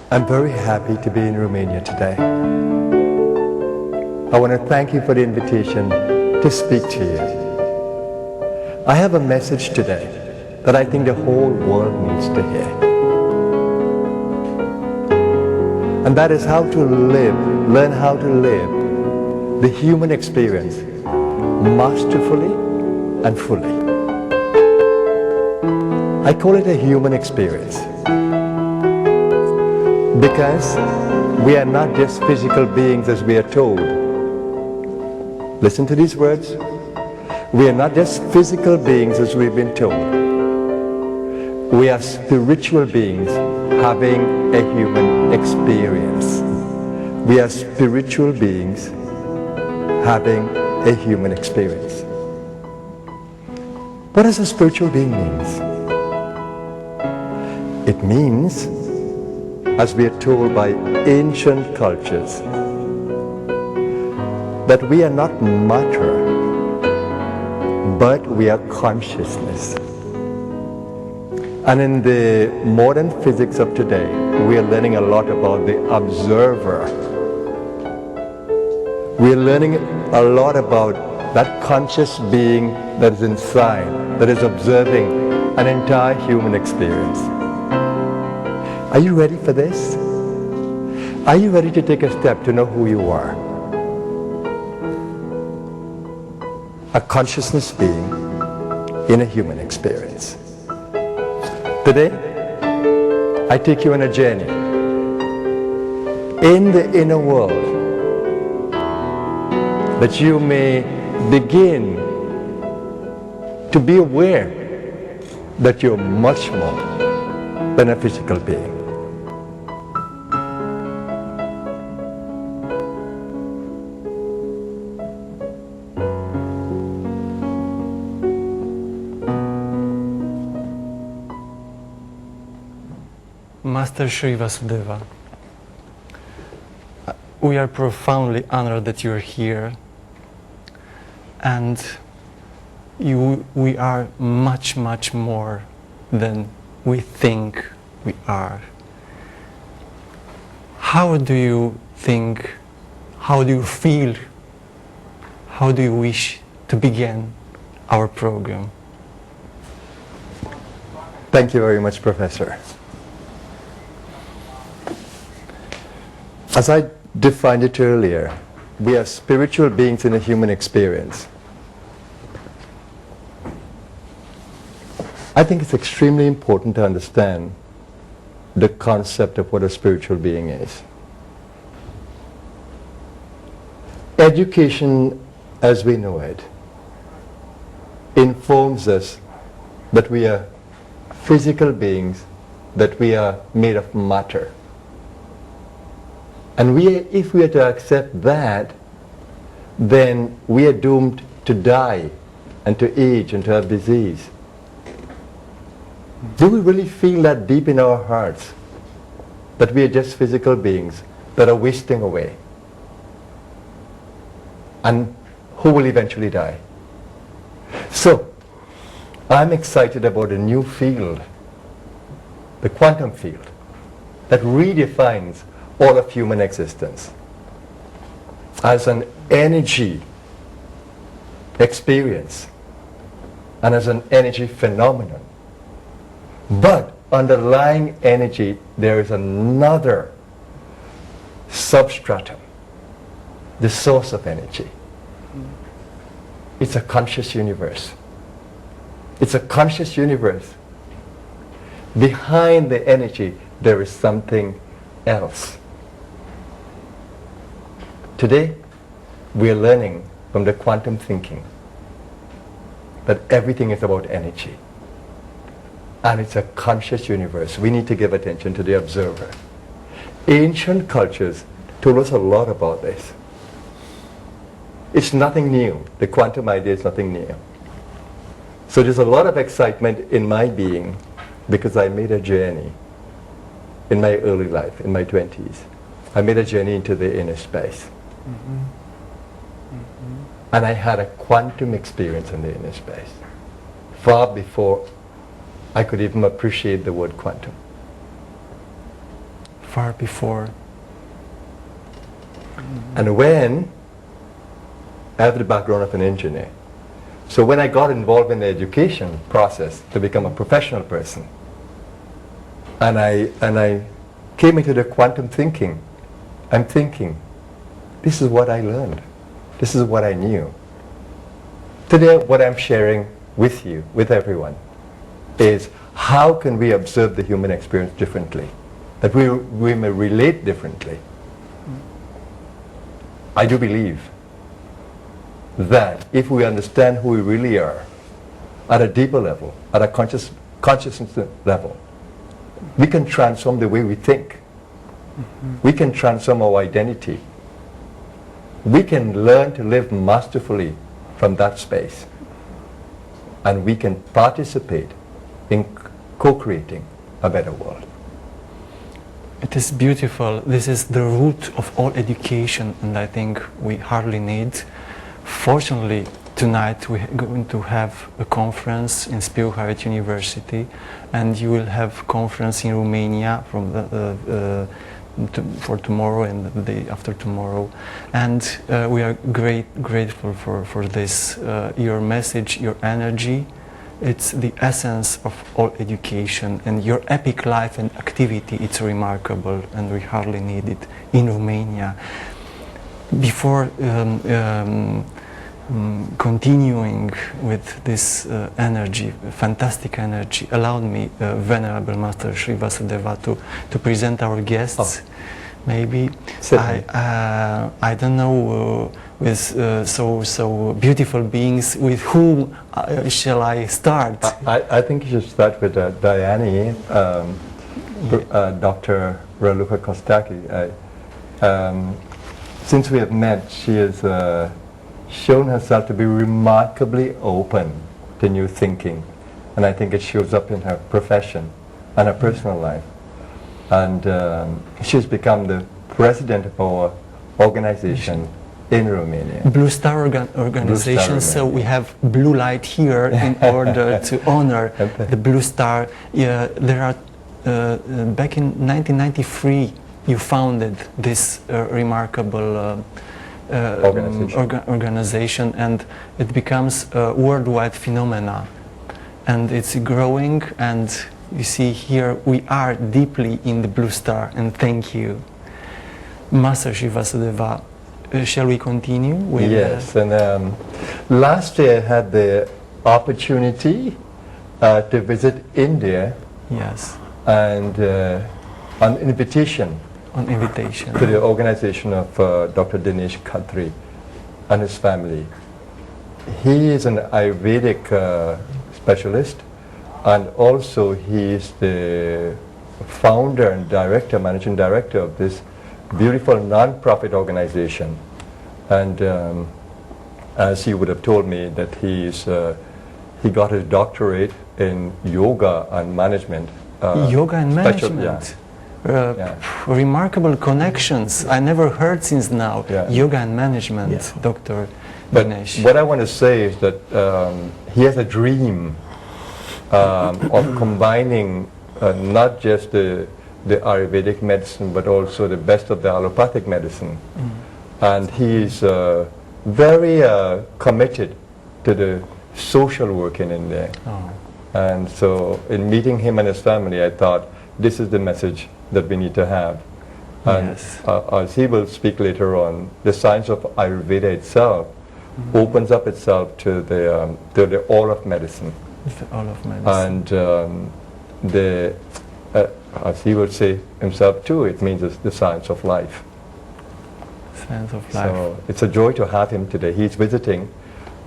I'm very happy to be in Romania today. I want to thank you for the invitation to speak to you. I have a message today that I think the whole world needs to hear. And that is how to live, learn how to live the human experience masterfully and fully. I call it a human experience because we are not just physical beings as we are told. Listen to these words. We are not just physical beings as we've been told. We are spiritual beings having a human experience. We are spiritual beings having a human experience. What does a spiritual being mean? It means, as we are told by ancient cultures, that we are not matter, but we are consciousness. And in the modern physics of today, we are learning a lot about the observer. We are learning a lot about that conscious being that is inside, that is observing an entire human experience. Are you ready for this? Are you ready to take a step to know who you are? A consciousness being in a human experience. Today, I take you on a journey in the inner world that you may begin to be aware that you're much more than a physical being. Master Shri Vasudeva, we are profoundly honored that you are here, and we are much, much more than we think we are. How do you think, how do you feel, how do you wish to begin our program? Thank you very much, Professor. As I defined it earlier, we are spiritual beings in a human experience. I think it's extremely important to understand the concept of what a spiritual being is. Education, as we know it, informs us that we are physical beings, that we are made of matter. And if we are to accept that, then we are doomed to die and to age and to have disease. Do we really feel that deep in our hearts that we are just physical beings that are wasting away and who will eventually die? So, I'm excited about a new field, the quantum field, that redefines all of human existence as an energy experience and as an energy phenomenon. But underlying energy, there is another substratum, the source of energy. It's a conscious universe. It's a conscious universe. Behind the energy, there is something else. Today, we are learning from the quantum thinking that everything is about energy. And it's a conscious universe. We need to give attention to the observer. Ancient cultures told us a lot about this. It's nothing new. The quantum idea is nothing new. So there's a lot of excitement in my being because I made a journey in my early life, in my 20s. I made a journey into the inner space. Mm-hmm. Mm-hmm. And I had a quantum experience in the inner space, far before I could even appreciate the word quantum. far before. And when I have the background of an engineer, so when I got involved in the education process to become a professional person, and I came into the quantum thinking, I'm thinking, this is what I learned. This is what I knew. Today, what I'm sharing with you, with everyone, is how can we observe the human experience differently, that we may relate differently. I do believe that if we understand who we really are at a deeper level, at a consciousness level, we can transform the way we think. We can transform our identity. We can learn to live masterfully from that space. And we can participate in co-creating a better world. It is beautiful. This is the root of all education, and I think we hardly need. Fortunately, tonight we're going to have a conference in Spirit University, and you will have conference in Romania from for tomorrow and the day after tomorrow. And we are grateful for this. Your message, your energy, it's the essence of all education, and your epic life and activity, it's remarkable, and we hardly need it in Romania. Before continuing with this energy, fantastic energy, allowed me, Venerable Master Sri Vasudeva, to present our guests. Maybe I don't know with so beautiful beings. With whom shall I start? I think you should start with Diane, Dr. Raluca Kostaki. Since we have met, she has shown herself to be remarkably open to new thinking, and I think it shows up in her profession and her personal life. And she's become the president of our organization in Romania. Blue Star organization, so we have blue light here in order to honor the Blue Star. There are, back in 1993, you founded this remarkable organization, and it becomes a worldwide phenomena, and it's growing, and you see here we are deeply in the Blue Star, and thank you. Master Sri Vasudeva, shall we continue with yes, and last year I had the opportunity to visit India. Yes. And on invitation to the organization of Dr. Dinesh Khatri and his family. He is an Ayurvedic specialist, and also he is the founder and director, managing director of this beautiful non-profit organization. And as he would have told me, that he got his doctorate in yoga and management. Yoga and management. Remarkable connections. I never heard since now. Yoga and management, Dr. Dinesh. What I want to say is that he has a dream of combining not just the Ayurvedic medicine, but also the best of the allopathic medicine. And he's very committed to the social work in India. And so in meeting him and his family, I thought, this is the message that we need to have. And as he will speak later on, the science of Ayurveda itself opens up itself to the all of medicine. All of medicine. And as he will say himself too, it means it's the science of life. Science of life. So it's a joy to have him today. He's visiting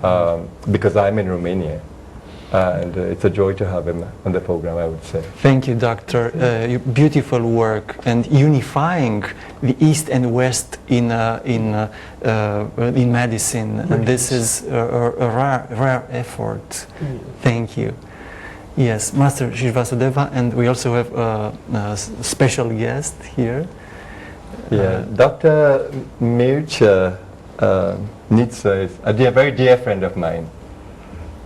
because I'm in Romania. And it's a joy to have him on the program, I would say. Thank you, Doctor. Your beautiful work and unifying the East and West in medicine. And this is a rare effort. Thank you. Yes, Master Sri Vasudeva, and we also have a special guest here. Dr. Mircea Nitsa is a very dear friend of mine.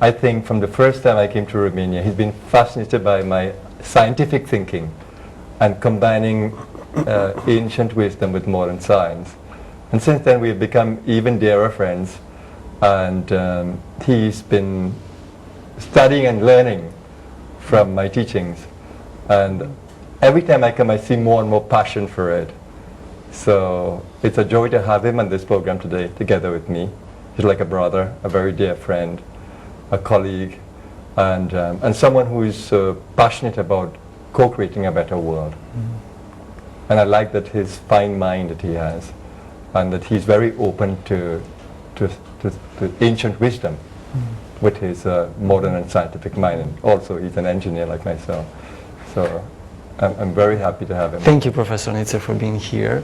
I think from the first time I came to Romania, he's been fascinated by my scientific thinking and combining ancient wisdom with modern science. And since then we've become even dearer friends, and he's been studying and learning from my teachings, and every time I come I see more and more passion for it. So it's a joy to have him on this program today together with me. He's like a brother, a very dear friend, a colleague, and someone who is passionate about co-creating a better world. And I like that his fine mind that he has, and that he's very open to ancient wisdom with his modern and scientific mind. And also he's an engineer like myself. So I'm very happy to have him. Thank you, Professor Nitzer, for being here.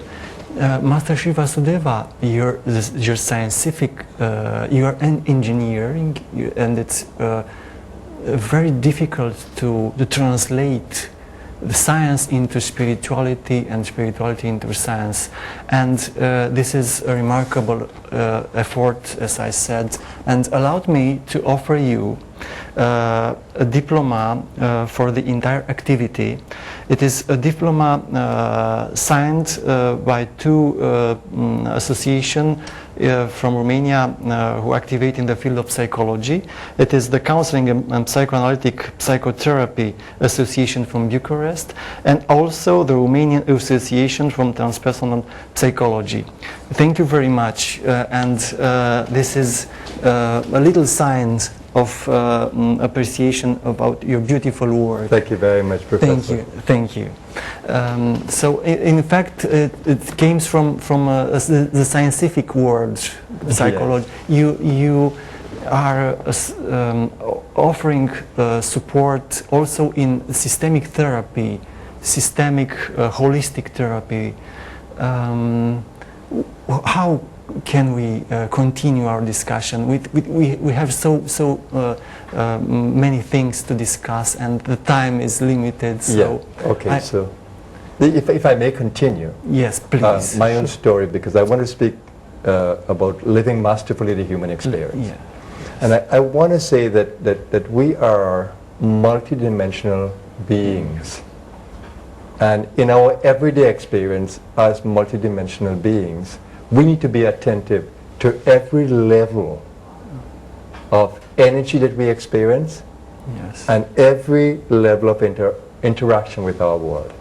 Master Sri Vasudeva, you're scientific, you are an engineering, and it's very difficult to translate the science into spirituality and spirituality into science, and this is a remarkable effort, as I said, and allowed me to offer you a diploma for the entire activity. It is a diploma signed by two associations from Romania who activate in the field of psychology. It is the Counseling and Psychoanalytic Psychotherapy Association from Bucharest, and also the Romanian Association from Transpersonal Psychology. Thank you very much, and this is a little sign of appreciation about your beautiful work. Thank you very much, Professor. Thank you. So in fact, it came from the scientific world, psychology. Yes. You are offering support also in systemic therapy, systemic holistic therapy. How can we continue our discussion? We have so many things to discuss, and the time is limited. So yeah. Okay. So, if I may continue. Yes, please. My own story, because I want to speak about living masterfully the human experience. Yeah. And I want to say that we are multidimensional beings. And in our everyday experience as multidimensional beings, we need to be attentive to every level of energy that we experience, yes, and every level of interaction with our world.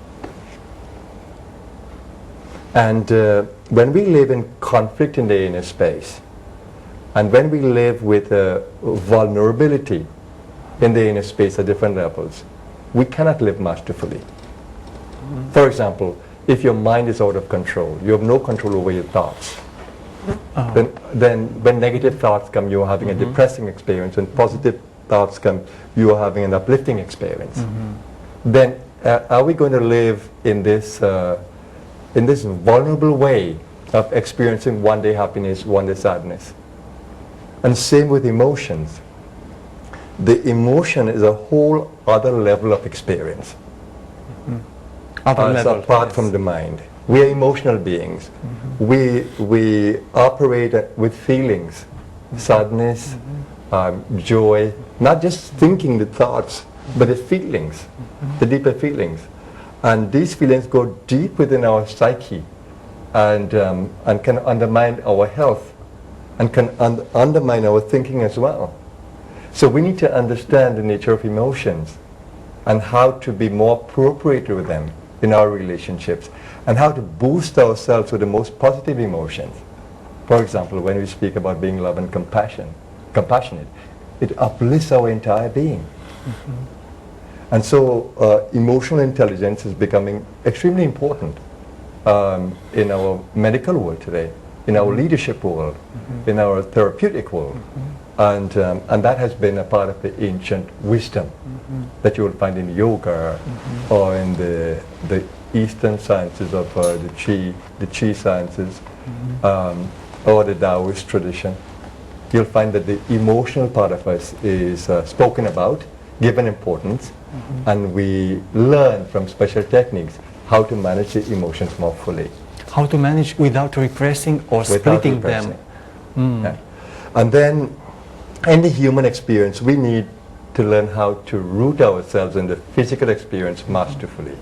And when we live in conflict in the inner space, and when we live with vulnerability in the inner space at different levels, we cannot live masterfully. For example, if your mind is out of control, you have no control over your thoughts. Then when negative thoughts come, you are having a depressing experience. When positive thoughts come, you are having an uplifting experience. Then are we going to live in this vulnerable way of experiencing one day happiness, one day sadness? And same with emotions. The emotion is a whole other level of experience. Apart from the mind. We are emotional beings. We operate with feelings, sadness, joy, not just thinking the thoughts, but the feelings, the deeper feelings. And these feelings go deep within our psyche, and can undermine our health, and can undermine our thinking as well. So we need to understand the nature of emotions, and how to be more appropriate with them in our relationships, and how to boost ourselves with the most positive emotions. For example, when we speak about being love and compassionate, it uplifts our entire being. And so emotional intelligence is becoming extremely important in our medical world today, in our leadership world, in our therapeutic world. And that has been a part of the ancient wisdom that you will find in yoga, or in the Eastern sciences of the Qi sciences, or the Taoist tradition. You'll find that the emotional part of us is spoken about, given importance, and we learn from special techniques how to manage the emotions more fully. How to manage without repressing or splitting them. Yeah. And then in the human experience, we need to learn how to root ourselves in the physical experience masterfully.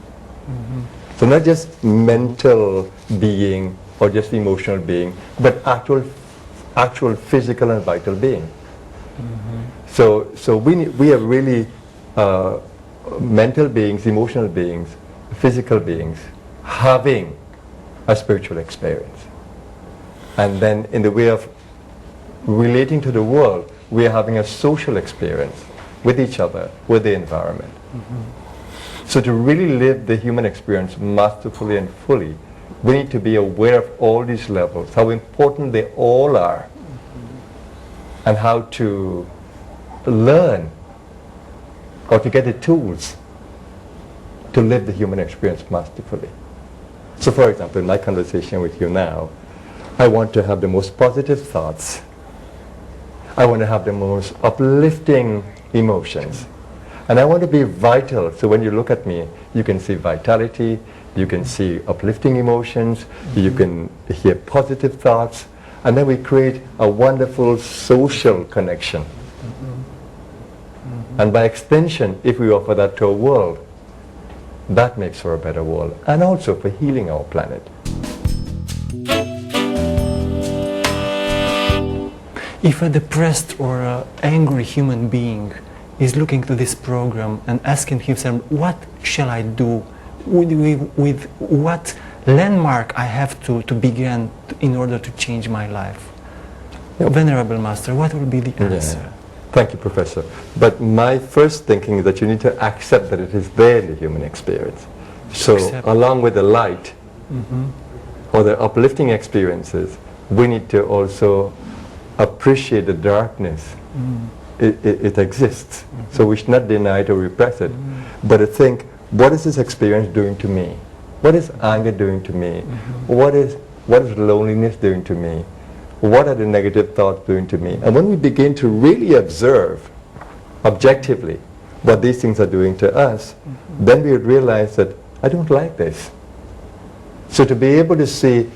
So not just mental being or just emotional being, but actual physical and vital being. So we are really mental beings, emotional beings, physical beings, having a spiritual experience. And then in the way of relating to the world, we are having a social experience with each other, with the environment. So to really live the human experience masterfully and fully, we need to be aware of all these levels, how important they all are, and how to learn or to get the tools to live the human experience masterfully. So for example, in my conversation with you now, I want to have the most positive thoughts. I want to have the most uplifting emotions. And I want to be vital, so when you look at me, you can see vitality, you can see uplifting emotions, you can hear positive thoughts, and then we create a wonderful social connection. And by extension, if we offer that to a world, that makes for a better world, and also for healing our planet. If a depressed or angry human being is looking to this program and asking himself, what shall I do? With what landmark I have to begin in order to change my life? Venerable Master, what will be the answer? Yeah. Thank you, Professor. But my first thinking is that you need to accept that it is there in the human experience. So along with the light or the uplifting experiences, we need to also appreciate the darkness. It exists. So we should not deny it or repress it, but to think, what is this experience doing to me? What is anger doing to me? What is loneliness doing to me? What are the negative thoughts doing to me? And when we begin to really observe objectively what these things are doing to us, then we would realize that I don't like this. So to be able to see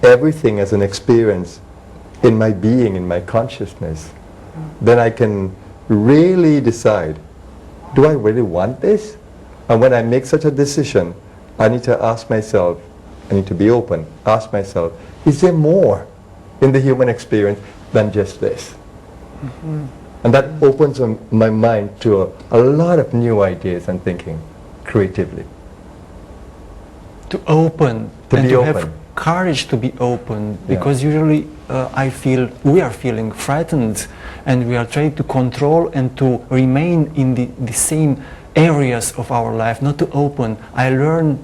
everything as an experience in my being, in my consciousness, then I can really decide, do I really want this? And when I make such a decision, I need to ask myself, I need to be open, ask myself, is there more in the human experience than just this? And that opens my mind to a lot of new ideas and thinking creatively. To open, to and be to open. have courage to be open, because usually we are feeling frightened, and we are trying to control and to remain in the same areas of our life, not to open. I learned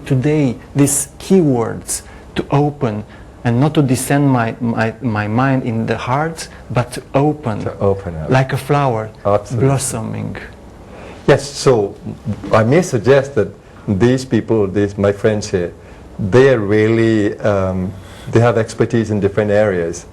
today these keywords, to open, and not to descend my mind in the heart, but to open. To open up. Like a flower. Absolutely. Blossoming. Yes, so I may suggest that these people, my friends here, they are really, they have expertise in different areas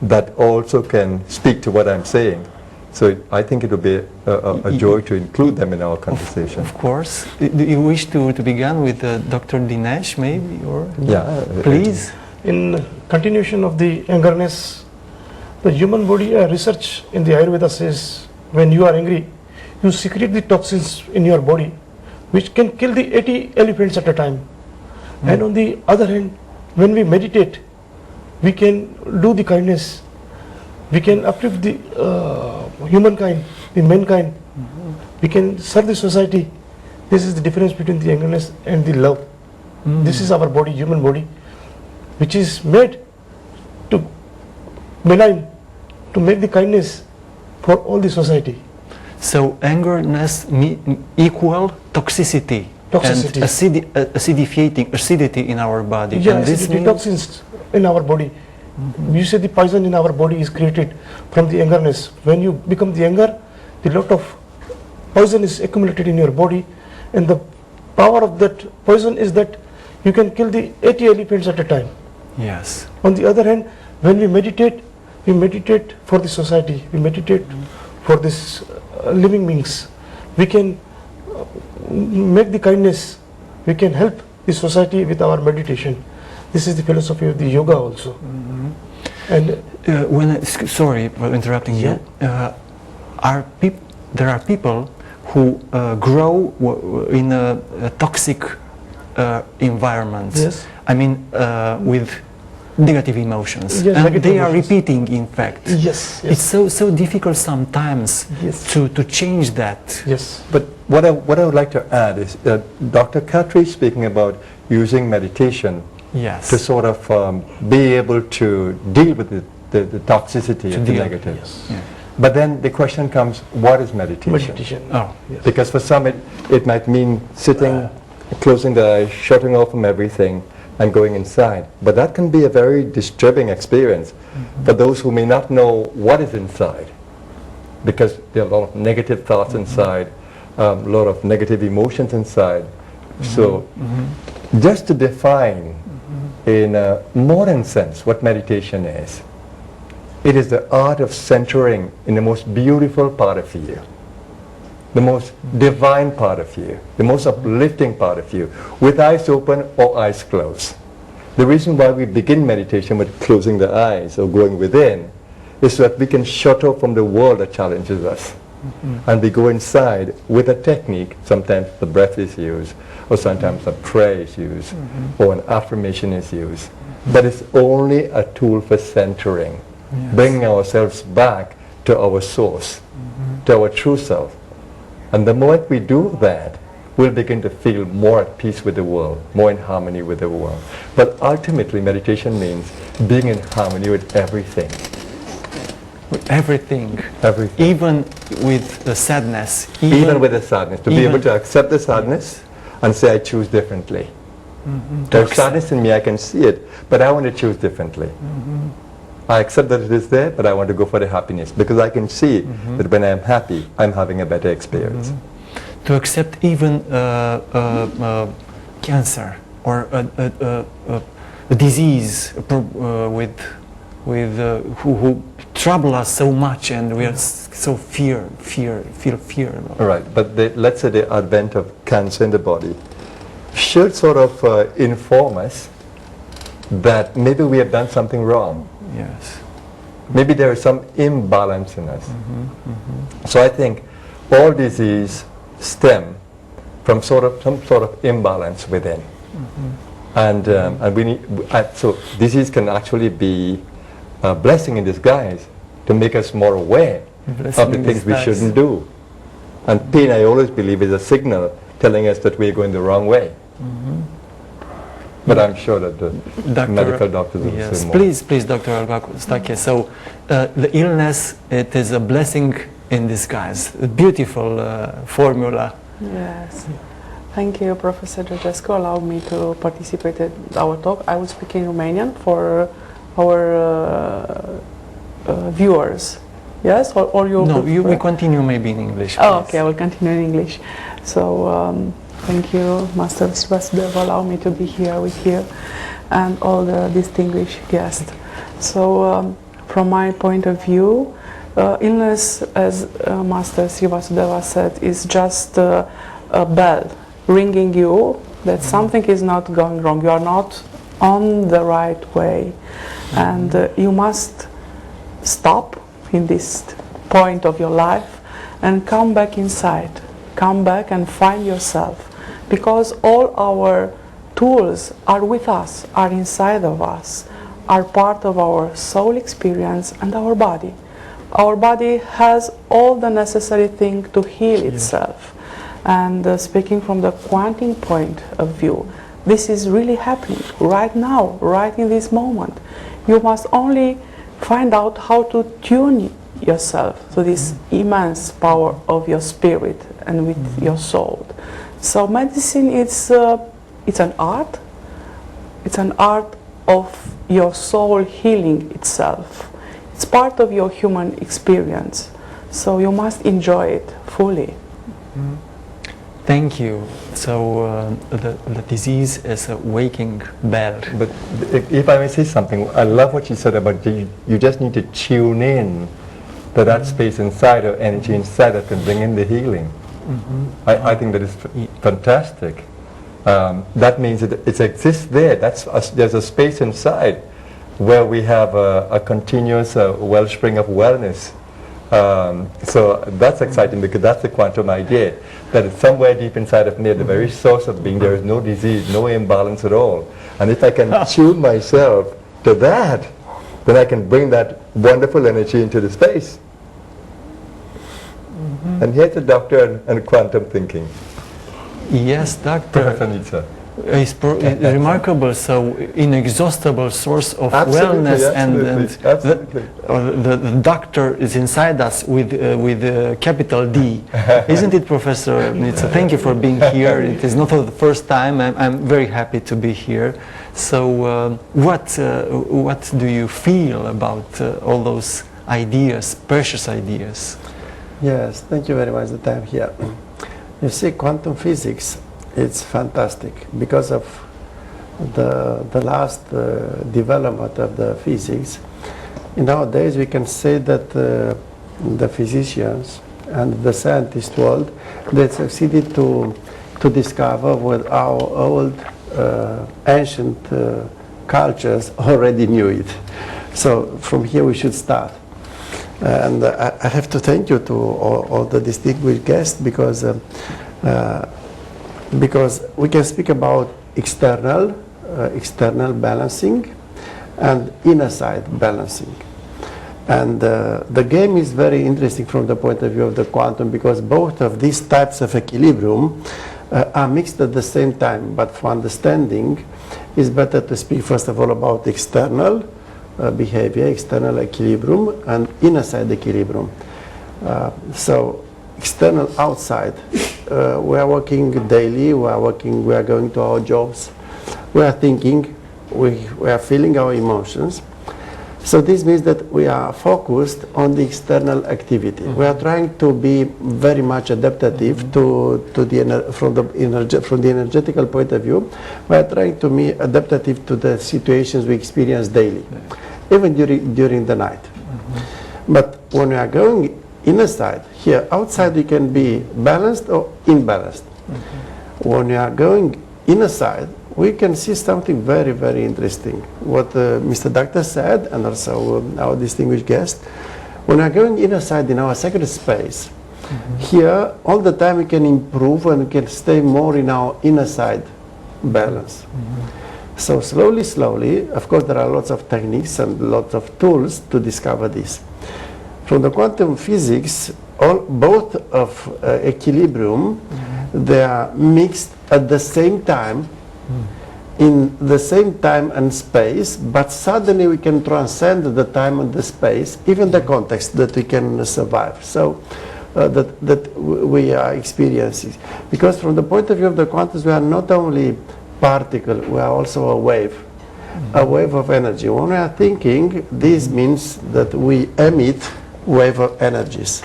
that also can speak to what I'm saying. So I think it would be a joy to include them in our conversation. Of course. Do you wish to begin with Dr. Dinesh, maybe? Or yeah. Please. In continuation of the angerness, the human body, research in the Ayurveda says, when you are angry, you secrete the toxins in your body, which can kill the 80 elephants at a time. And on the other hand, when we meditate, we can do the kindness, we can uplift the humankind, the mankind, we can serve the society. This is the difference between the angerness and the love. This is our body, human body, which is made to benign, to make the kindness for all the society. So angerness equal toxicity. Toxicity. And acidity in our body. Yeah, and this acidity, toxins in our body. You say the poison in our body is created from the angerness. When you become the anger, the lot of poison is accumulated in your body, and the power of that poison is that you can kill the 80 elephants at a time. Yes. On the other hand, when we meditate for the society, we meditate for this living beings. We can make the kindness, we can help the society with our meditation. This is the philosophy of the yoga also. And sorry for interrupting you. There are people who grow in a toxic environments. Yes. I mean, with negative emotions, Yes, and negative they are emotions. repeating. In fact, Yes, it's so difficult sometimes Yes. to change that. Yes. But what I would like to add is that Dr. Khatri is speaking about using meditation Yes. to sort of be able to deal with the toxicity of the deal, negative. Yes. Yeah. But then the question comes, what is meditation? Meditation. Oh. Yes. Because for some it might mean sitting, closing the eyes, shutting off from everything and going inside. But that can be a very disturbing experience for those who may not know what is inside. Because there are a lot of negative thoughts inside, a lot of negative emotions inside. So just to define in a modern sense what meditation is, it is the art of centering in the most beautiful part of you, the most divine part of you, the most uplifting part of you, with eyes open or eyes closed. The reason why we begin meditation with closing the eyes or going within is so that we can shut off from the world that challenges us. And we go inside with a technique. Sometimes the breath is used, or sometimes a prayer is used, or an affirmation is used. But it's only a tool for centering, bringing ourselves back to our source, to our true self. And the moment we do that, we'll begin to feel more at peace with the world, more in harmony with the world. But ultimately, meditation means being in harmony with everything. Everything. Everything. Even with the sadness. Even with the sadness, to be able to accept the sadness and say, I choose differently. There's sadness in me, I can see it, but I want to choose differently. I accept that it is there, but I want to go for the happiness, because I can see that when I'm happy, I'm having a better experience. To accept even cancer or a disease who trouble us so much, and we are so feel fear. All right, but let's say the advent of cancer in the body should sort of inform us that maybe we have done something wrong. Yes. Maybe there is some imbalance in us. So I think all disease stem from some sort of imbalance within. And we need, so disease can actually be a blessing in disguise to make us more aware of the things we shouldn't do. And pain, I always believe, is a signal telling us that we're going the wrong way. But I'm sure that the medical doctors will say more. Please, Dr. Olga-Stache. So the illness, it is a blessing in disguise. A beautiful formula. Yes. Thank you, Professor Georgescu. Allow me to participate in our talk. I will speak in Romanian for our viewers. Yes? Or you? No, we continue maybe in English. Oh, please. okay, I will continue in English. So, thank you, Master Vasudeva. Allow me to be here with you and all the distinguished guests. So, from my point of view, illness, as Master Vasudeva said, is just a bell ringing you that something is not going wrong. You are not on the right way, and you must stop in this point of your life and come back inside. Come back and find yourself, because all our tools are with us, are inside of us, are part of our soul experience and our body. Our body has all the necessary things to heal itself. And speaking from the quantum point of view, this is really happening right now, right in this moment. You must only find out how to tune yourself to this immense power of your spirit and with your soul. So medicine, it's an art. It's an art of your soul healing itself. It's part of your human experience. So you must enjoy it fully. Thank you. So the disease is a waking bell. But if I may say something, I love what you said about you just need to tune in to that space inside, or energy inside, that can bring in the healing. I think that is fantastic. That means it exists there. There's a space inside where we have a continuous wellspring of wellness So that's exciting because that's the quantum idea, that it's somewhere deep inside of me, at the very source of being, there is no disease, no imbalance at all. And if I can tune myself to that, then I can bring that wonderful energy into the space. And here's a doctor and quantum thinking. Yes, Doctor. Professor Nietzsche. Is remarkable, so inexhaustible source of Absolutely, wellness, absolutely. the doctor is inside us with capital D, isn't it, Professor Nietzsche? Thank you for being here. It is not for the first time. I'm very happy to be here. So, what do you feel about all those ideas, precious ideas? Yes, thank you very much that I'm here. You see, quantum physics, it's fantastic because of the last development of the physics. Nowadays we can say that the physicians and the scientist world, they succeeded to discover what our old ancient cultures already knew it. So from here we should start. And I have to thank you to all the distinguished guests because we can speak about external balancing and inner side balancing. And the game is very interesting from the point of view of the quantum because both of these types of equilibrium are mixed at the same time. But for understanding, it's better to speak first of all about external behavior, external equilibrium, and inner side equilibrium. So external, outside, we are working daily, we are going to our jobs, we are thinking, we are feeling our emotions. So this means that we are focused on the external activity. We are trying to be very much adaptive from the energetical point of view. We are trying to be adaptive to the situations we experience daily, even during the night. But when we are going inner side, here outside we can be balanced or imbalanced. When we are going inner side, we can see something very, very interesting. What Mr. Doctor said, and also our distinguished guest, when we are going inner side in our sacred space, here all the time we can improve and we can stay more in our inner side balance. So slowly, of course there are lots of techniques and lots of tools to discover this. From the quantum physics, both of equilibrium, they are mixed at the same time, in the same time and space, but suddenly we can transcend the time and the space, even the context that we can survive. So that we are experiencing. Because from the point of view of the quantum, we are not only particle, we are also a wave of energy. When we are thinking, this means that we emit wave of energies.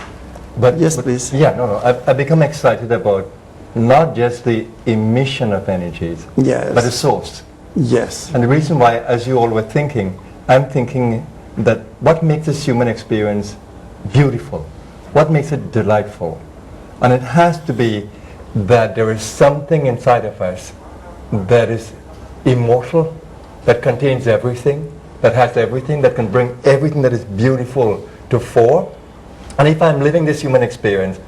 But yes, please. Yeah, no. I become excited about not just the emission of energies, Yes. but the source. Yes. And the reason why, as you all were thinking, I'm thinking that what makes this human experience beautiful? What makes it delightful? And it has to be that there is something inside of us that is immortal, that contains everything, that has everything, that can bring everything that is beautiful to fore. And if I'm living this human experience,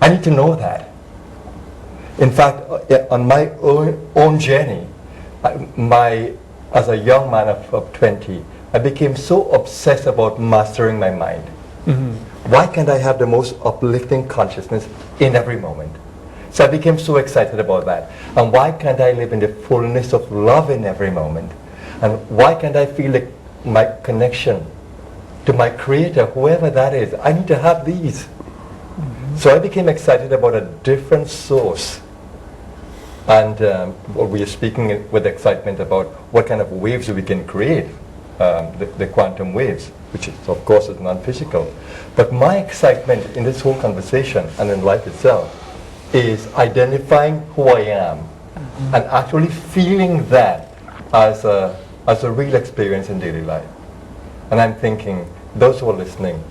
I need to know that. In fact, on my own journey, as a young man of 20, I became so obsessed about mastering my mind. Why can't I have the most uplifting consciousness in every moment? So I became so excited about that. And why can't I live in the fullness of love in every moment? And why can't I feel my connection to my creator, whoever that is? I need to have these. So I became excited about a different source. And we are speaking with excitement about what kind of waves we can create, the quantum waves, which is, of course is non-physical. But my excitement in this whole conversation and in life itself is identifying who I am and actually feeling that as a real experience in daily life. And I'm thinking, those who are listening,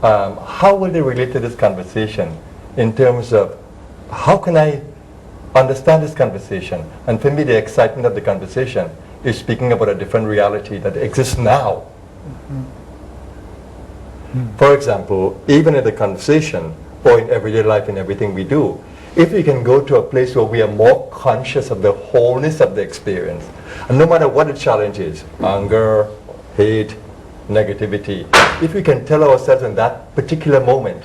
how will they relate to this conversation in terms of how can I understand this conversation? And for me, the excitement of the conversation is speaking about a different reality that exists now. For example, even in the conversation or in everyday life, in everything we do, if we can go to a place where we are more conscious of the wholeness of the experience, and no matter what the challenge is, anger, hate, negativity, if we can tell ourselves in that particular moment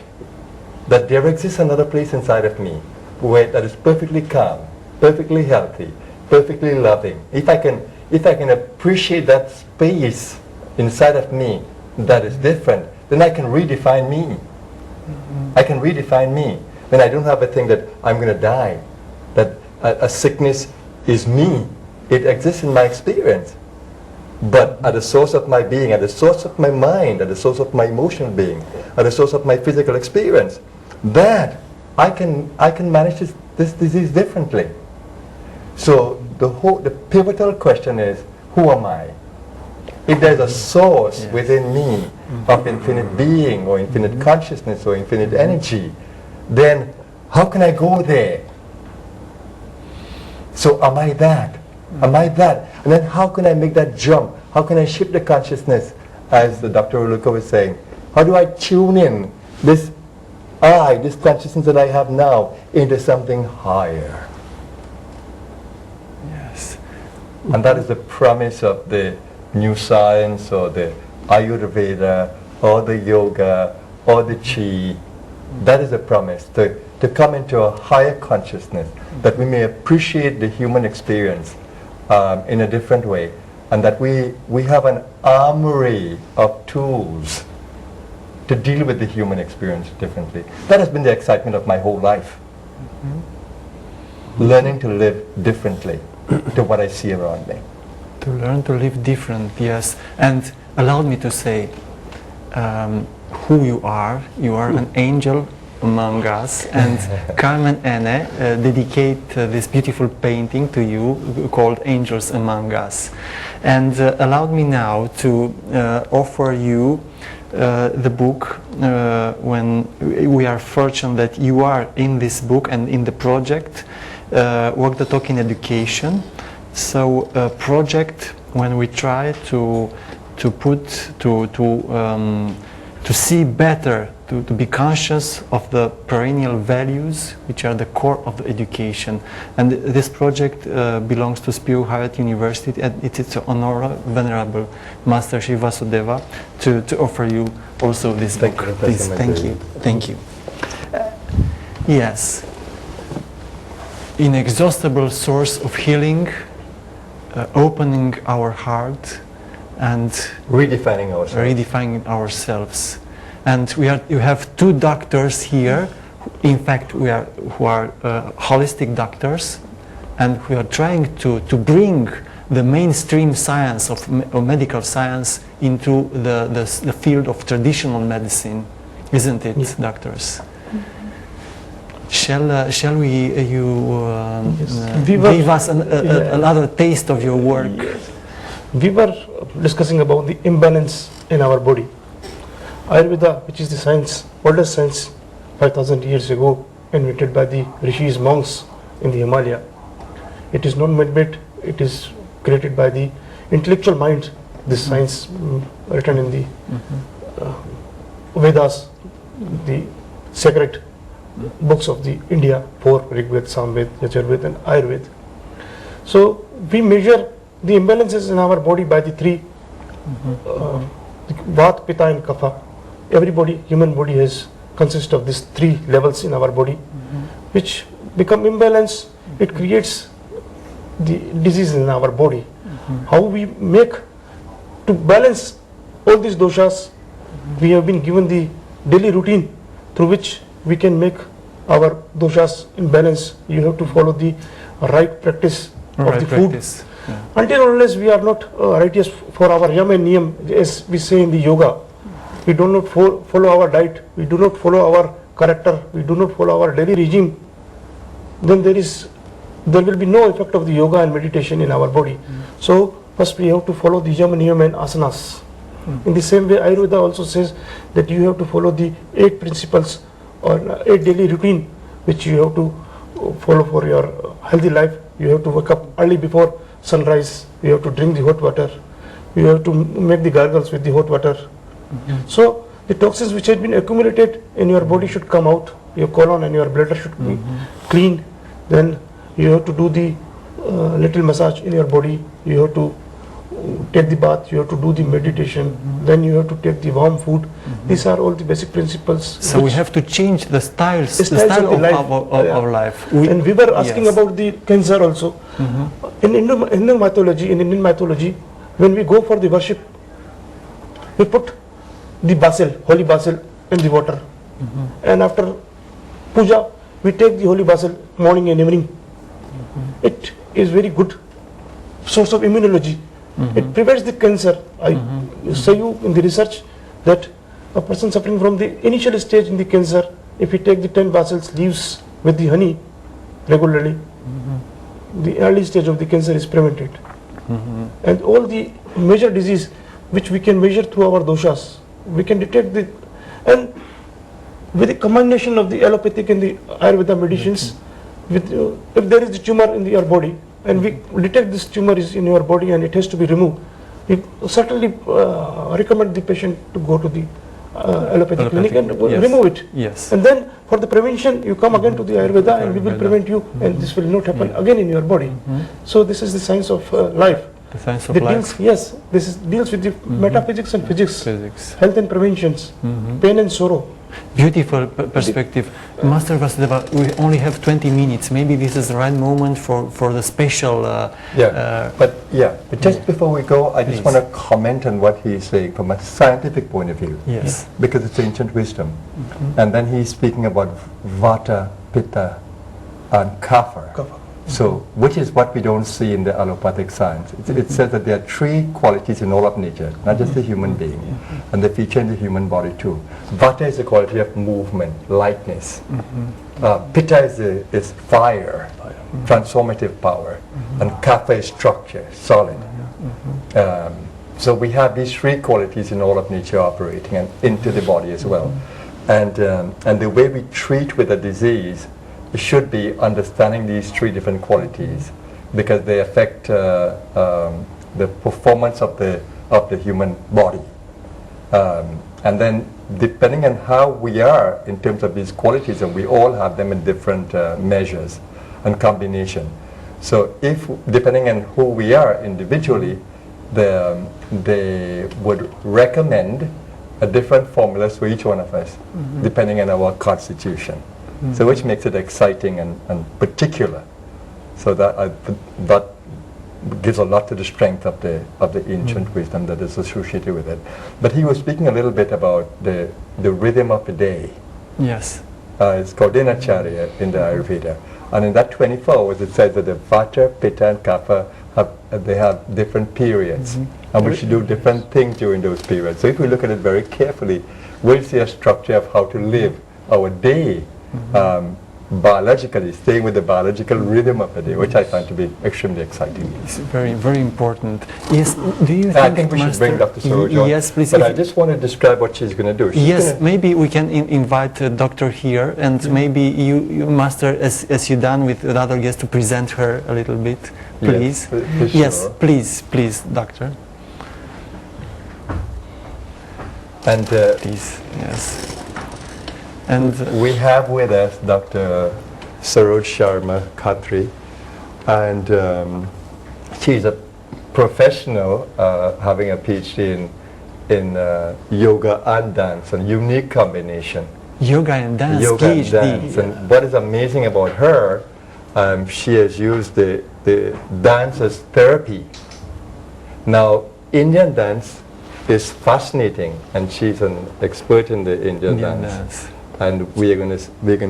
that there exists another place inside of me where that is perfectly calm, perfectly healthy, perfectly loving, if I can appreciate that space inside of me that is different, then I can redefine me. I can redefine me. Then I don't have a thing that I'm going to die, that a sickness is me. It exists in my experience. But at the source of my being, at the source of my mind, at the source of my emotional being, at the source of my physical experience, that I can manage this disease differently. So the pivotal question is, who am I? If there's a source within me of infinite being or infinite consciousness or infinite energy, then how can I go there? So am I that? Am I that? And then how can I make that jump? How can I shift the consciousness, as the Dr. Uluka was saying? How do I tune in this consciousness that I have now into something higher? Yes. And that is the promise of the new science or the Ayurveda or the yoga or the chi. That is the promise, to come into a higher consciousness, that we may appreciate the human experience in a different way, and that we have an armory of tools to deal with the human experience differently. That has been the excitement of my whole life. Learning to live differently to what I see around me. To learn to live different, yes. And allowed me to say who you are. You are an angel among us, and Carmen Ene dedicate this beautiful painting to you called Angels Among Us, and allowed me now to offer you the book when we are fortunate that you are in this book and in the project Walk the Talk in Education. So a project when we try to see better, to be conscious of the perennial values which are the core of the education. And this project belongs to Spiru Hayat University, and it is an honor, Venerable Master Shri Vasudeva, to offer you also this book. Please, thank you. Thank you. Yes. Inexhaustible source of healing, opening our heart and redefining ourselves. And you have two doctors here, in fact who are holistic doctors, and we are trying to bring the mainstream science of medical science into the field of traditional medicine, isn't it, doctors? Shall we give us another taste of your work? Yes. We were discussing about the imbalance in our body. Ayurveda, which is the science, oldest science, 5,000 years ago, invented by the rishis, monks in the Himalaya. It is not man-made, it is created by the intellectual mind. This science written in the Vedas, the sacred books of the India, 4, Rigved, Samved, Yajurved and Ayurved. So we measure the imbalances in our body by the three, Vata, Pitta and Kapha. Everybody, human body consists of these three levels in our body, which become imbalanced. It creates the disease in our body. How we make to balance all these doshas? We have been given the daily routine through which we can make our doshas in balance. You have to follow the right practice of the food. Yeah. Until or unless we are not righteous for our yam and niyam, as we say in the yoga, we do not follow our diet, we do not follow our character, we do not follow our daily regime, then there will be no effect of the yoga and meditation in our body. So first we have to follow the yam, niyam and asanas. In the same way, Ayurveda also says that you have to follow the 8 principles or 8 daily routine which you have to follow for your healthy life. You have to wake up early before sunrise, you have to drink the hot water, you have to make the gargles with the hot water. So the toxins which had been accumulated in your body should come out. Your colon and your bladder should be clean. Then you have to do the little massage in your body. You have to take the bath. You have to do the meditation. Then you have to take the warm food. These are all the basic principles. So we have to change the styles of our life. And we were asking about the cancer also. In Indian mythology, when we go for the worship, we put the basil, holy basil, in the water. And after puja, we take the holy basil morning and evening. It is very good source of immunology. It prevents the cancer. I say you in the research that a person suffering from the initial stage in the cancer, if he take the 10 basil leaves with the honey regularly, the early stage of the cancer is prevented. And all the major disease which we can measure through our doshas, we can detect the, and with the combination of the allopathic and the Ayurveda medicines, with, if there is the tumor in your body, and we detect this tumor is in your body and it has to be removed, we certainly recommend the patient to go to the allopathic clinic and remove it. Yes. And then for the prevention, you come again to the Ayurveda and we will prevent you, and this will not happen again in your body. So this is the science of life. The science of life. This deals with the metaphysics and physics, health and preventions, pain and sorrow. Beautiful perspective. Master Vasudeva, we only have 20 minutes. Maybe this is the right moment for the special... But just before we go, I just want to comment on what he's saying from a scientific point of view. Yes. Because it's ancient wisdom. And then he's speaking about Vata, Pitta, and Kapha. So, which is what we don't see in the allopathic science. It says that there are 3 qualities in all of nature, not just the human being, and they feature in the human body too. Vata is the quality of movement, lightness. Pitta is fire, transformative power, and Kapha is structure, solid. So we have these 3 qualities in all of nature operating and into the body as well. And the way we treat with a disease should be understanding these 3 different qualities, because they affect the performance of the human body. And then depending on how we are in terms of these qualities, and we all have them in different measures and combination. So if, depending on who we are individually, they would recommend a different formulas for each one of us, depending on our constitution. So which makes it exciting and particular. So that gives a lot to the strength of the ancient wisdom that is associated with it. But he was speaking a little bit about the rhythm of the day. Yes. It's called Dinacharya in the Ayurveda. And in that 24 hours it says that the Vata, Pitta and Kapha have different periods. And we should do different things during those periods. So if we look at it very carefully, we'll see a structure of how to live our day biologically, staying with the biological rhythm of the day, which I find to be extremely exciting. It's very, very important. Yes, do you I think we should bring Dr. Saroj on. Yes, please. But I just want to describe what she's going to do. Yes, maybe we can invite the doctor here, and maybe you Master, as you done with another guest, to present her a little bit, please. Yes, sure. please, doctor. And Please, yes. And we have with us Dr. Saroj Sharma Khatri, and she's a professional having a PhD in yoga and dance, a unique combination. Yoga and dance, Yoga and PhD. dance. And what is amazing about her, she has used the dance as therapy. Now, Indian dance is fascinating, and she's an expert in the Indian dance. And we're going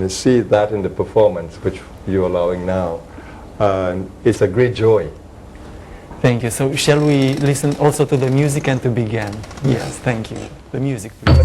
to see that in the performance, which you're allowing now. It's a great joy. Thank you. So shall we listen also to the music and to begin? Yes, thank you. The music, please.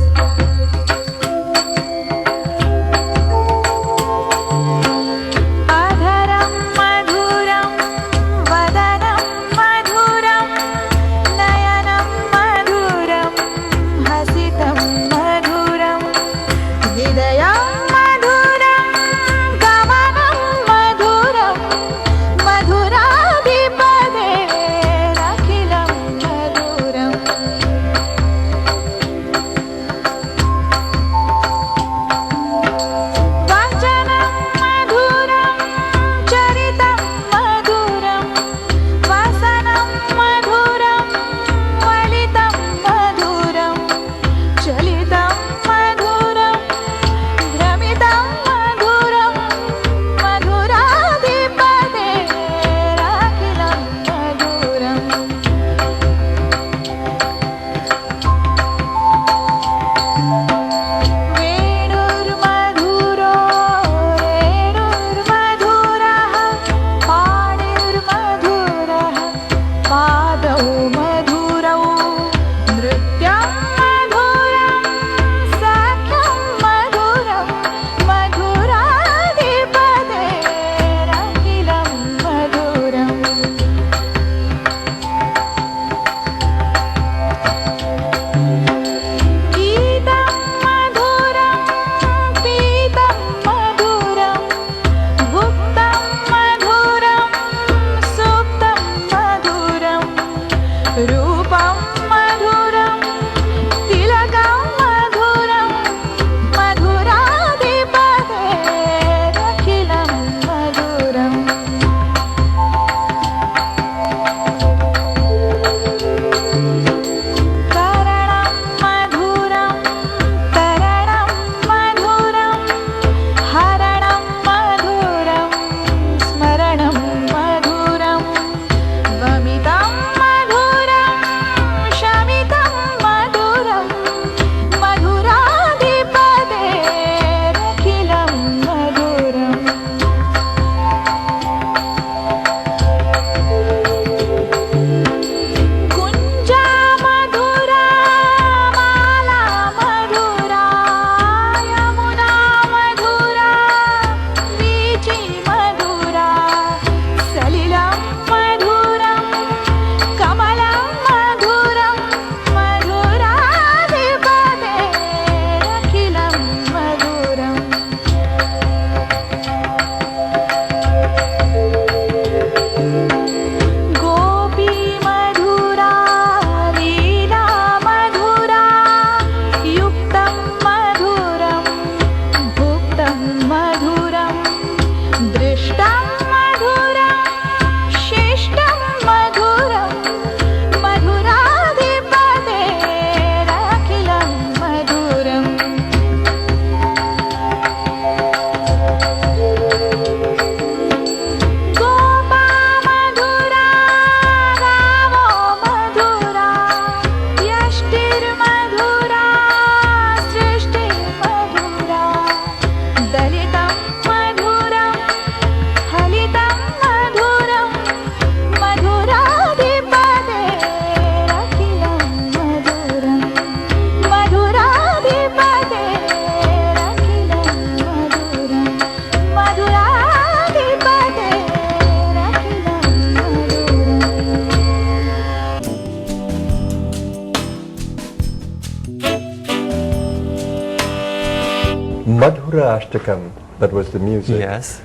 Manipura Ashtakam, that was the music, Yes.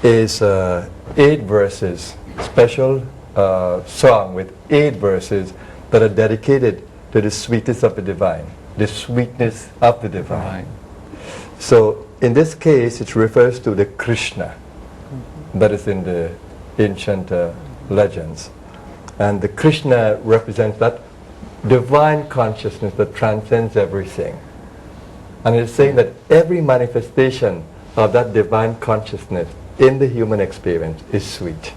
is 8 verses, special song with 8 verses that are dedicated to the sweetness of the divine, the sweetness of the divine. Right. So in this case, it refers to the Krishna that is in the ancient legends. And the Krishna represents that divine consciousness that transcends everything. And it's saying that every manifestation of that divine consciousness in the human experience is sweet.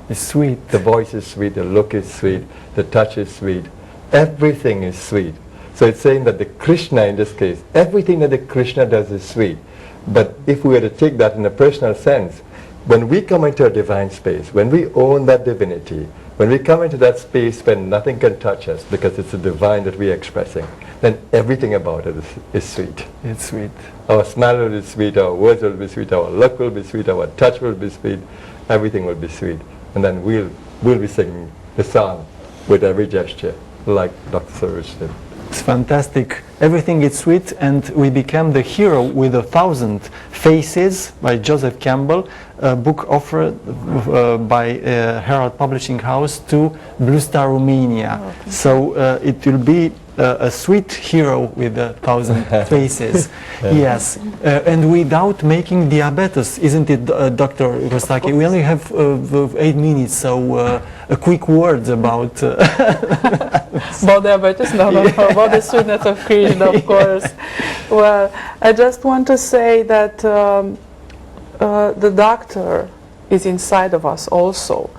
It's sweet. The voice is sweet, the look is sweet, the touch is sweet. Everything is sweet. So it's saying that the Krishna in this case, everything that the Krishna does is sweet. But if we were to take that in a personal sense, when we come into a divine space, when we own that divinity, when we come into that space when nothing can touch us because it's the divine that we're expressing, then everything about it is sweet. It's sweet. Our smile will be sweet, our words will be sweet, our look will be sweet, our touch will be sweet, everything will be sweet. And then we'll be singing the song with every gesture, like Dr. Sarosh did. It's fantastic. Everything is sweet, and we became the hero with 1,000 faces by Joseph Campbell, a book offered by Herald Publishing House to Blue Star Romania. So it will be a sweet hero with 1,000 faces. Yes, and without making diabetes, isn't it, Dr. Kostaki? We only have 8 minutes, so a quick word about About diabetes? No, about the sweetness of Krishna, of course. Well, I just want to say that the doctor is inside of us also.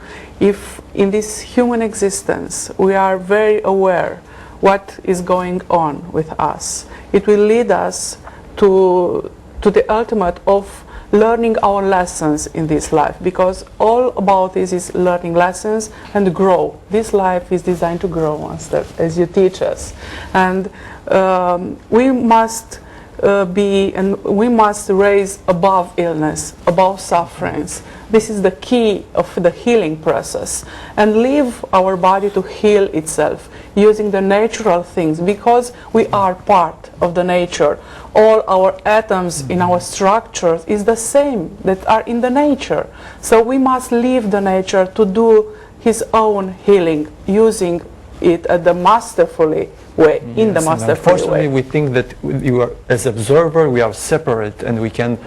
If in this human existence we are very aware what is going on with us, it will lead us to the ultimate of learning our lessons in this life, because all about this is learning lessons and grow. This life is designed to grow, Master, as you teach us. And we must we must raise above illness, above sufferings. This is the key of the healing process, and leave our body to heal itself using the natural things, because we are part of the nature. All our atoms in our structures is the same that are in the nature. So we must leave the nature to do his own healing, using it at the masterfully way, in the masterfully unfortunately, way. we think that you are, as observer, we are separate, and we can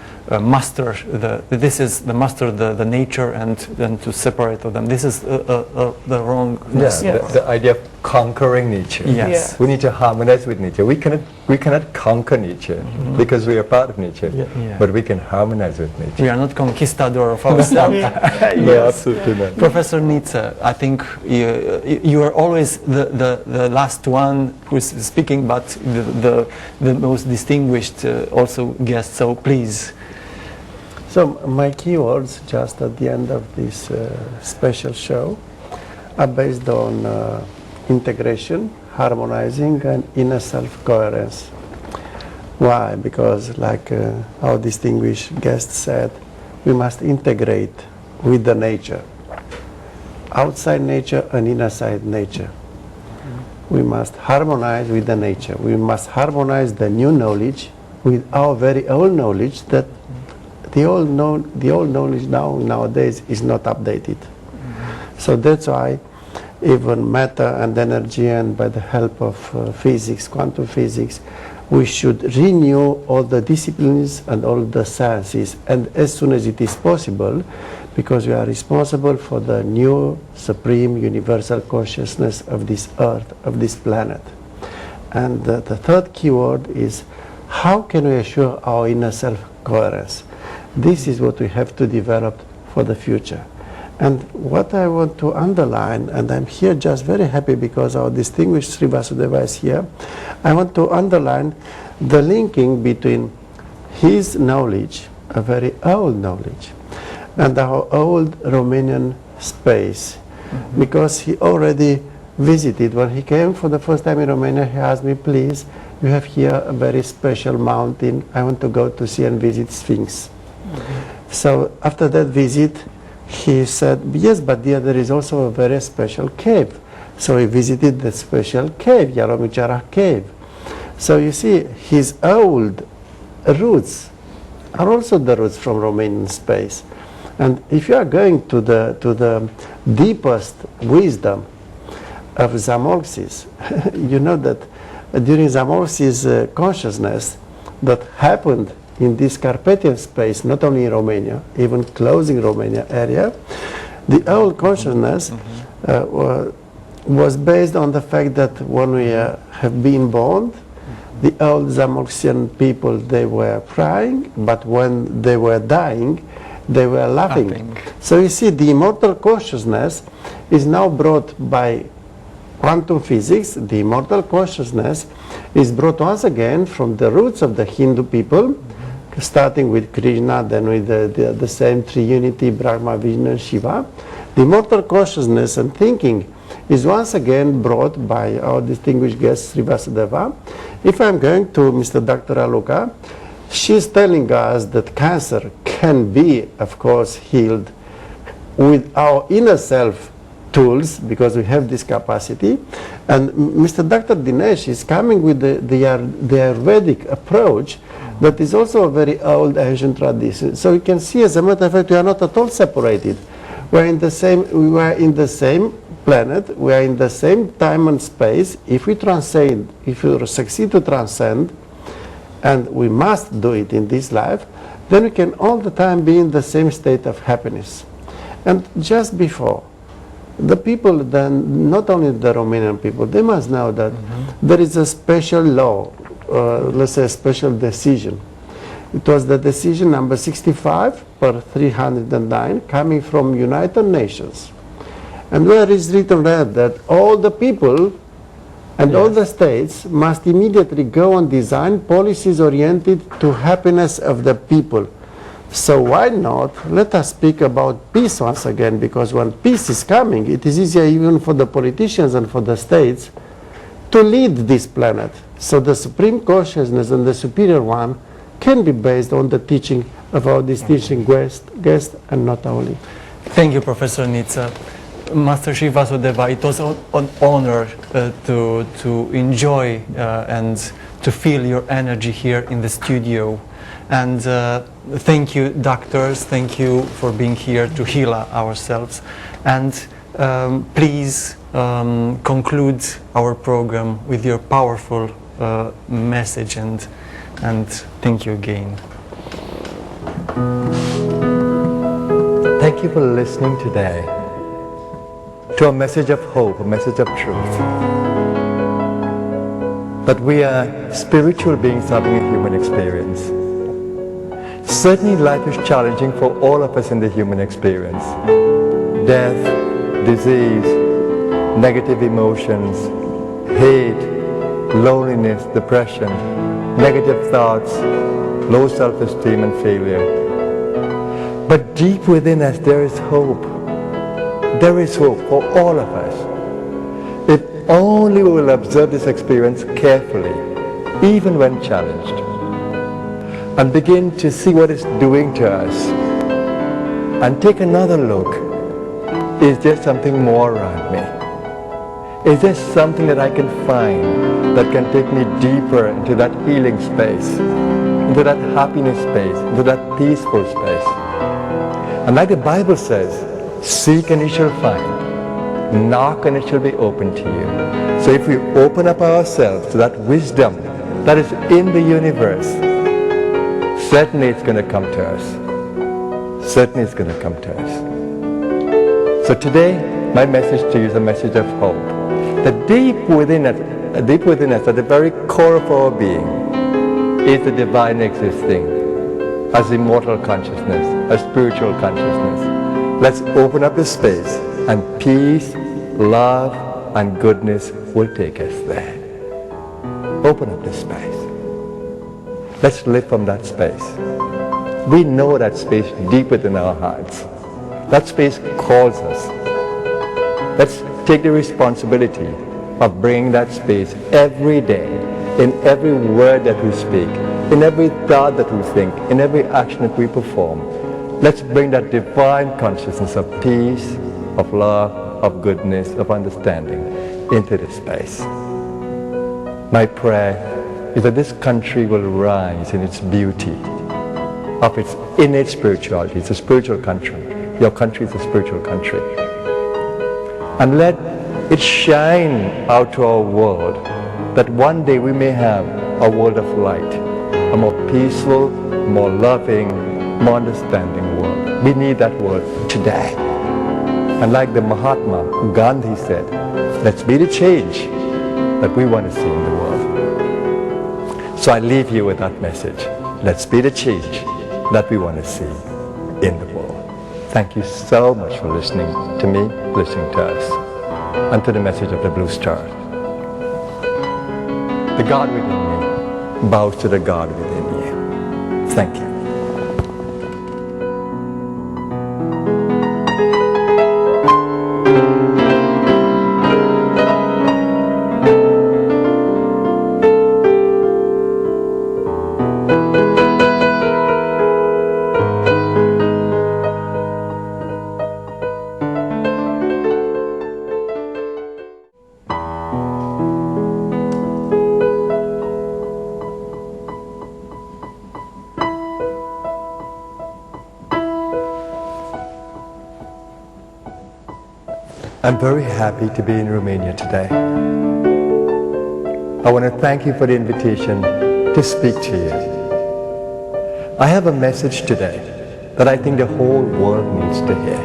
master the nature, and then to separate of them. This is the wrong. Yes. Yes. The idea of conquering nature. Yes. Yeah. We need to harmonize with nature. We cannot conquer nature because we are part of nature, Yeah. but we can harmonize with nature. We are not conquistador of ourselves. No, absolutely not. Professor Nietzsche, I think you are always the last one who is speaking, but the most distinguished also guest. So please. So my keywords just at the end of this special show are based on integration, harmonizing, and inner self-coherence. Why? Because like our distinguished guest said, we must integrate with the nature. Outside nature and inside nature. We must harmonize with the nature. We must harmonize the new knowledge with our very old knowledge, that the old knowledge nowadays is not updated. So that's why even matter and energy, and by the help of physics, quantum physics, we should renew all the disciplines and all the sciences, and as soon as it is possible, because we are responsible for the new supreme universal consciousness of this earth, of this planet. And the third keyword is, how can we assure our inner self-coherence? This is what we have to develop for the future. And what I want to underline, and I'm here just very happy because our distinguished Sri Vasudeva is here, I want to underline the linking between his knowledge, a very old knowledge, and our old Romanian space. Because he already visited, when he came for the first time in Romania, he asked me, please, you have here a very special mountain, I want to go to see and visit Sphinx. So after that visit, he said, yes, but dear, there is also a very special cave. So he visited the special cave, Yaromichara cave. So you see, his old roots are also the roots from Romanian space. And if you are going to the deepest wisdom of Zamolxis, you know that during Zamolxis' consciousness that happened in this Carpathian space, not only in Romania, even closing Romania area, the old consciousness was based on the fact that when we have been born, the old Zamolxian people, they were crying, but when they were dying, they were laughing. So you see, the immortal consciousness is now brought by quantum physics. The immortal consciousness is brought once again from the roots of the Hindu people, starting with Krishna, then with the same Trinity, Brahma, Vishnu, and Shiva. The immortal consciousness and thinking is once again brought by our distinguished guest, Sri Vasudeva. If I'm going to Mr. Dr. Aluka, she's telling us that cancer can be, of course, healed with our inner self tools, because we have this capacity. And Mr. Dr. Dinesh is coming with the Ayurvedic approach that is also a very old Asian tradition. So you can see, as a matter of fact, we are not at all separated. We are in the same planet, we are in the same time and space. If we transcend, if we succeed to transcend, and we must do it in this life, then we can all the time be in the same state of happiness. And just before, the people, then not only the Romanian people, they must know that there is a special law, let's say a special decision. It was the decision number 65 per 309 coming from United Nations. And where is written there that all the people and all the states must immediately go and design policies oriented to happiness of the people. So why not let us speak about peace once again, because when peace is coming, it is easier even for the politicians and for the states to lead this planet. So the supreme consciousness and the superior one can be based on the teaching of our distinguished guest and not only. Thank you, Professor Nitsa. Master Sri Vasudeva, it was an honor to enjoy and to feel your energy here in the studio. And thank you, doctors, thank you for being here to heal ourselves. And please conclude our program with your powerful message, and thank you again. Thank you for listening today to a message of hope, a message of truth. That we are spiritual beings having a human experience. Certainly life is challenging for all of us in the human experience. Death, disease, negative emotions, hate, loneliness, depression, negative thoughts, low self-esteem and failure. But deep within us there is hope. There is hope for all of us. If only we will observe this experience carefully, even when challenged, and begin to see what it's doing to us, and take another look. Is there something more around me? Is there something that I can find that can take me deeper into that healing space, into that happiness space, into that peaceful space? And like the Bible says, seek and you shall find, knock and it shall be open to you. So if we open up ourselves to that wisdom that is in the universe, certainly it's going to come to us. Certainly it's going to come to us. So today, my message to you is a message of hope. That deep within us, at the very core of our being, is the divine existing as immortal consciousness, as spiritual consciousness. Let's open up the space, and peace, love, and goodness will take us there. Open up the space. Let's live from that space. We know that space deep within our hearts. That space calls us. Let's take the responsibility of bringing that space every day, in every word that we speak, in every thought that we think, in every action that we perform. Let's bring that divine consciousness of peace, of love, of goodness, of understanding into this space. My prayer is that this country will rise in its beauty of its innate spirituality. It's a spiritual country. Your country is a spiritual country. And let it shine out to our world that one day we may have a world of light, a more peaceful, more loving, more understanding world. We need that world today. And like the Mahatma Gandhi said, let's be the change that we want to see in the world. So I leave you with that message. Let's be the change that we want to see in the world. Thank you so much for listening to me, listening to us, and to the message of the Blue Star. The God within me bows to the God within you. Thank you. I'm very happy to be in Romania today. I want to thank you for the invitation to speak to you. I have a message today that I think the whole world needs to hear.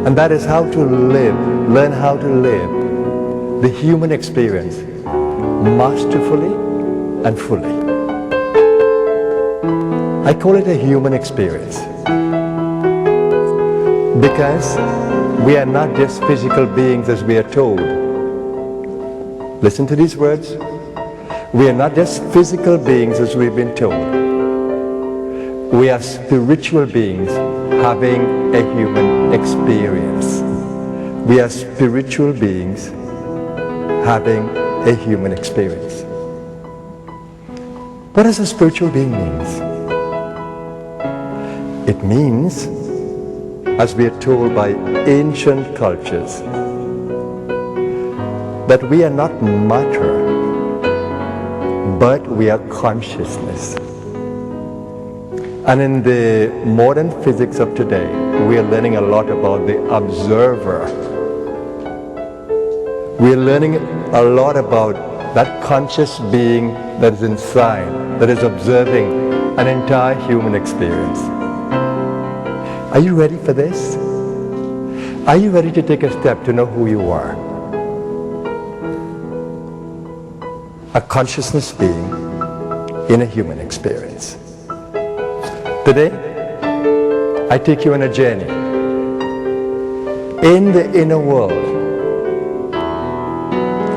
And that is how to live, learn how to live the human experience masterfully and fully. I call it a human experience because we are not just physical beings as we are told. Listen to these words. We are not just physical beings as we've been told. We are spiritual beings having a human experience. We are spiritual beings having a human experience. What does a spiritual being mean? It means, as we are told by ancient cultures, that we are not matter, but we are consciousness. And in the modern physics of today, we are learning a lot about the observer. We are learning a lot about that conscious being that is inside, that is observing an entire human experience. Are you ready for this? Are you ready to take a step to know who you are? A consciousness being in a human experience. Today, I take you on a journey in the inner world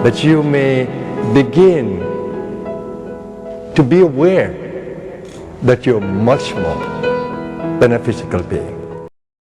that you may begin to be aware that you're much more than a physical being.